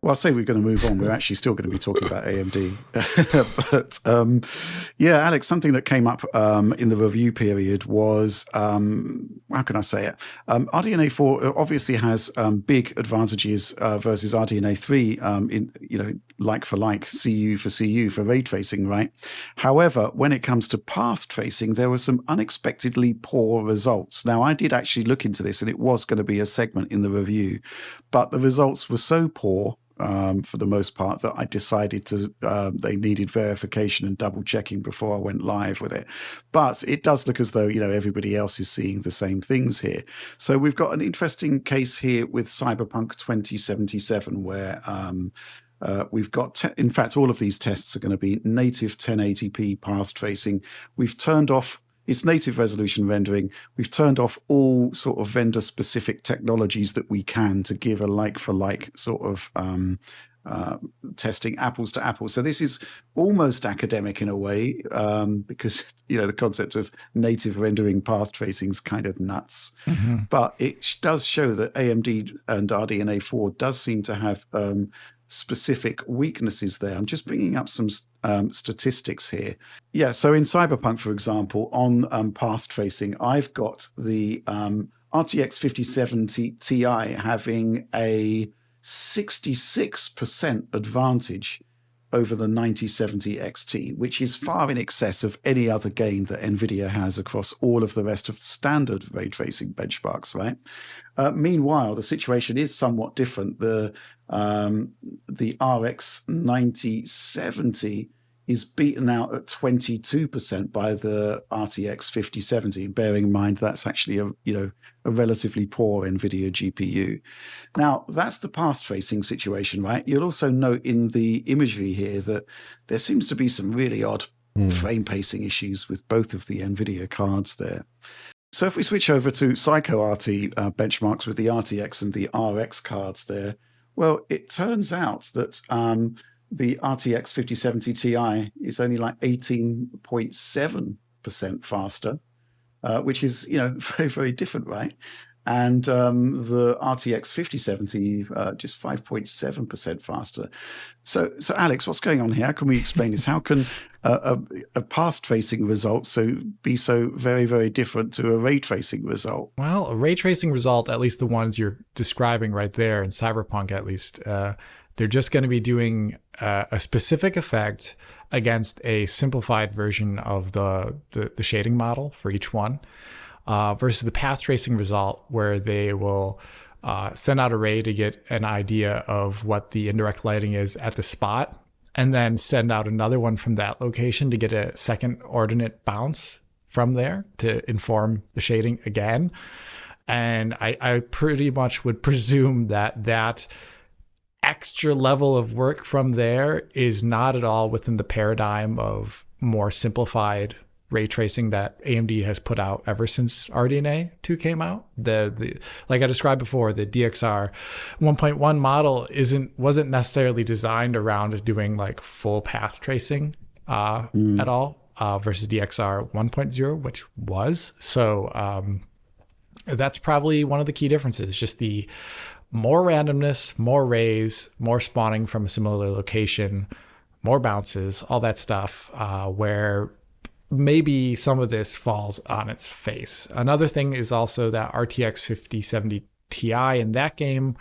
Well, I'll say we're going to move on. We're actually still going to be talking about AMD. But yeah, Alex, something that came up in the review period was, how can I say it? RDNA 4 obviously has big advantages versus RDNA 3 in, like for like, CU for CU for ray tracing, right? However, when it comes to path tracing, there were some unexpectedly poor results. Now, I did actually look into this, and it was going to be a segment in the review, but the results were so poor for the most part that I decided they needed verification and double checking before I went live with it. But it does look as though, everybody else is seeing the same things here. So we've got an interesting case here with Cyberpunk 2077 where we've got, in fact, all of these tests are going to be native 1080p path tracing. We've turned off its native resolution rendering. We've turned off all sort of vendor-specific technologies that we can to give a like-for-like sort of testing, apples to apples. So this is almost academic in a way, because the concept of native rendering path tracing is kind of nuts. Mm-hmm. But it does show that AMD and RDNA 4 does seem to have specific weaknesses there. I'm just bringing up some statistics here. Yeah, so in Cyberpunk, for example, on path tracing, I've got the RTX 5070 Ti having a 66% advantage over the 9070 XT, which is far in excess of any other gain that NVIDIA has across all of the rest of standard ray tracing benchmarks, right? Meanwhile, the situation is somewhat different. The RX 9070 is beaten out at 22% by the RTX 5070, bearing in mind that's actually a relatively poor NVIDIA GPU. Now, that's the path tracing situation, right? You'll also note in the imagery here that there seems to be some really odd frame pacing issues with both of the NVIDIA cards there. So if we switch over to Psycho RT benchmarks with the RTX and the RX cards there, well, it turns out that the RTX 5070 Ti is only like 18.7% faster, which is, very, very different, right? And the RTX 5070 just 5.7% faster. So Alex, what's going on here? How can we explain this? How can a path tracing result be so very, very different to a ray tracing result? Well, a ray tracing result, at least the ones you're describing right there in Cyberpunk, at least, they're just going to be doing a specific effect against a simplified version of the shading model for each one, versus the path tracing result where they will send out a ray to get an idea of what the indirect lighting is at the spot, and then send out another one from that location to get a second ordinate bounce from there to inform the shading again. And I pretty much would presume that extra level of work from there is not at all within the paradigm of more simplified ray tracing that AMD has put out ever since RDNA 2 came out. The like I described before, the DXR 1.1 model wasn't necessarily designed around doing like full path tracing at all, versus DXR 1.0, which was. So that's probably one of the key differences, just the more randomness, more rays, more spawning from a similar location, more bounces, all that stuff, where maybe some of this falls on its face. Another thing is also that RTX 5070 Ti in that game,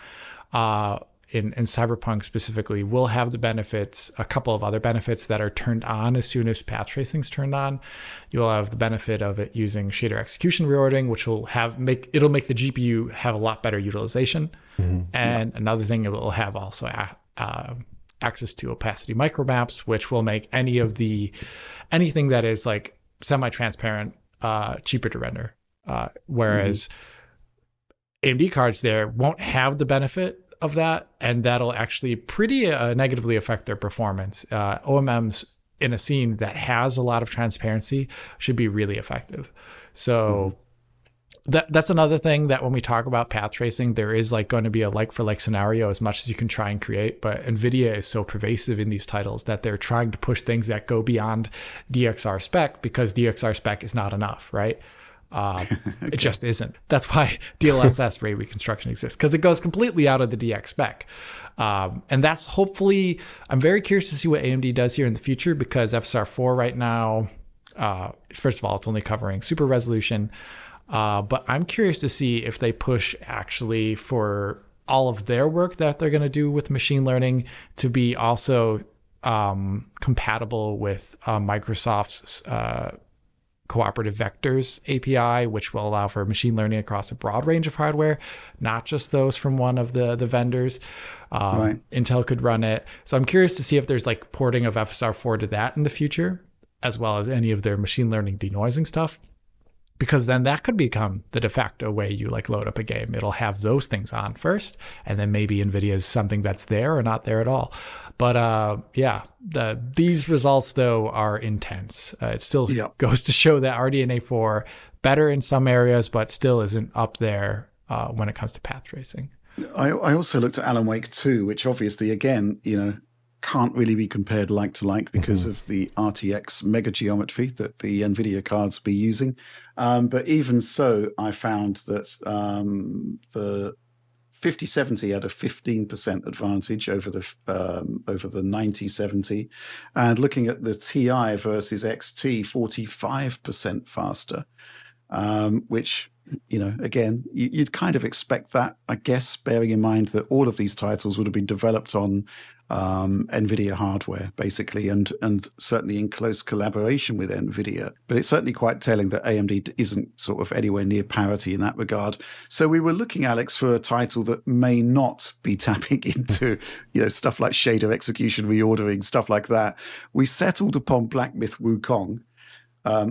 in Cyberpunk specifically, will have the benefits, a couple of other benefits that are turned on as soon as path tracing's turned on. You'll have the benefit of it using shader execution reordering, which will make the GPU have a lot better utilization. Mm-hmm. And another thing, it will have also access to opacity micromaps, which will make anything that is like semi-transparent cheaper to render. Whereas AMD cards there won't have the benefit of that, and that'll actually pretty negatively affect their performance. OMMs in a scene that has a lot of transparency should be really effective. So that's another thing that when we talk about path tracing, there is like going to be a like for like scenario as much as you can try and create, but NVIDIA is so pervasive in these titles that they're trying to push things that go beyond DXR spec, because DXR spec is not enough, right? It just isn't. That's why DLSS ray reconstruction exists, because it goes completely out of the DX spec. And that's hopefully, I'm very curious to see what AMD does here in the future, because FSR 4 right now, first of all, it's only covering super resolution. But I'm curious to see if they push actually for all of their work that they're going to do with machine learning to be also compatible with Microsoft's cooperative vectors API, which will allow for machine learning across a broad range of hardware, not just those from one of the vendors. Right. Intel could run it. So I'm curious to see if there's like porting of FSR4 to that in the future, as well as any of their machine learning denoising stuff. Because then that could become the de facto way you like load up a game. It'll have those things on first, and then maybe NVIDIA is something that's there or not there at all. But these results though are intense. It still goes to show that RDNA 4 better in some areas, but still isn't up there when it comes to path tracing. I also looked at Alan Wake 2, which obviously again, can't really be compared like to like because of the RTX mega geometry that the NVIDIA cards be using. But even so, I found that the 5070 had a 15% advantage over the 9070, and looking at the TI versus XT, 45% faster, which, again, you'd kind of expect that, I guess, bearing in mind that all of these titles would have been developed on NVIDIA hardware, basically, and certainly in close collaboration with NVIDIA. But it's certainly quite telling that AMD isn't sort of anywhere near parity in that regard. So we were looking, Alex, for a title that may not be tapping into, stuff like shader execution, reordering, stuff like that. We settled upon Black Myth Wukong,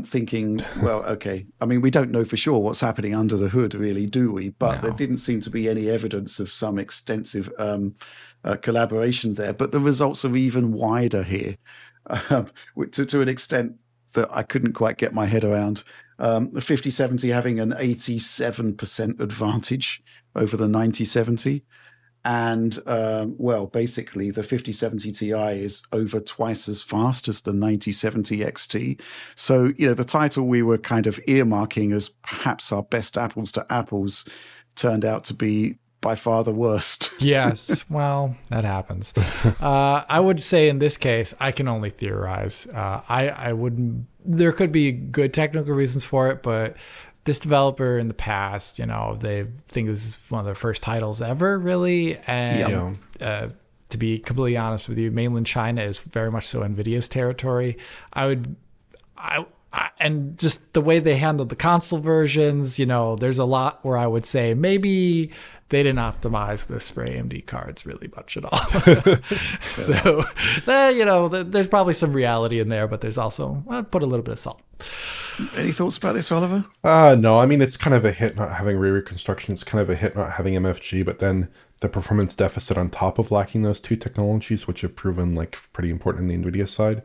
thinking, well, okay, I mean, we don't know for sure what's happening under the hood, really, do we? But there didn't seem to be any evidence of some extensive collaboration there. But the results are even wider here, to an extent that I couldn't quite get my head around. The 5070 having an 87% advantage over the 9070. And, basically the 5070 Ti is over twice as fast as the 9070 XT. So, the title we were kind of earmarking as perhaps our best apples to apples turned out to be by far the worst. Yes, well, that happens. I would say in this case, I can only theorize. There could be good technical reasons for it, but this developer in the past, they think this is one of their first titles ever, really. And to be completely honest with you, mainland China is very much so NVIDIA's territory. And just the way they handled the console versions, there's a lot where I would say maybe they didn't optimize this for AMD cards really much at all. So, there's probably some reality in there, but there's also, I'd put a little bit of salt. Any thoughts about this, Oliver? No, I mean, it's kind of a hit not having ray reconstruction. It's kind of a hit not having MFG, but then the performance deficit on top of lacking those two technologies, which have proven like pretty important in the NVIDIA side,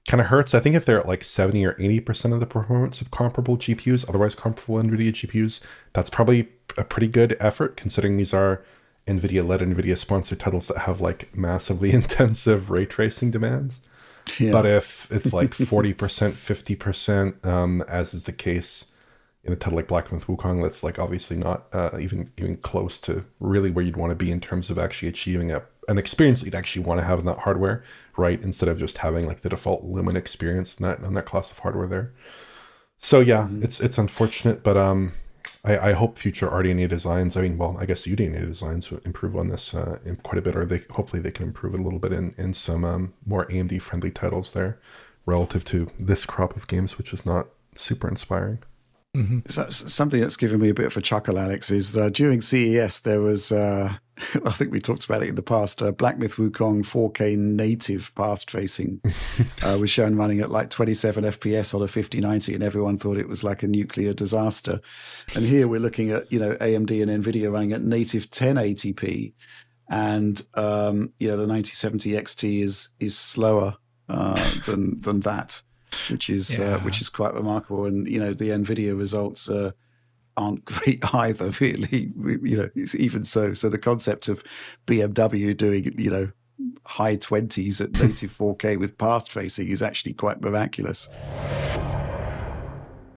kind of hurts. I think if they're at like 70 or 80% of the performance of comparable GPUs, otherwise comparable NVIDIA GPUs, that's probably a pretty good effort, considering these are NVIDIA-led, NVIDIA-sponsored titles that have like massively intensive ray tracing demands. Yeah. But if it's like 40%, 50%, as is the case in a title like Black Myth Wukong, that's like obviously not even close to really where you'd want to be in terms of actually achieving an experience that you'd actually want to have in that hardware, right? Instead of just having like the default Lumen experience on that class of hardware there. So yeah, it's unfortunate, but I hope future RDNA designs, I guess UDNA designs will improve on this in quite a bit, or hopefully they can improve it a little bit in some more AMD friendly titles there relative to this crop of games, which is not super inspiring. Mm-hmm. So, something that's given me a bit of a chuckle, Alex, is during CES there was, I think we talked about it in the past, Black Myth Wukong 4K native path tracing was shown running at like 27 FPS on a 5090, and everyone thought it was like a nuclear disaster. And here we're looking at, AMD and NVIDIA running at native 1080p, and the 9070 XT is slower than that. Which is quite remarkable, and the NVIDIA results aren't great either, really. It's even so the concept of BMW doing high 20s at native 4K with path tracing is actually quite miraculous.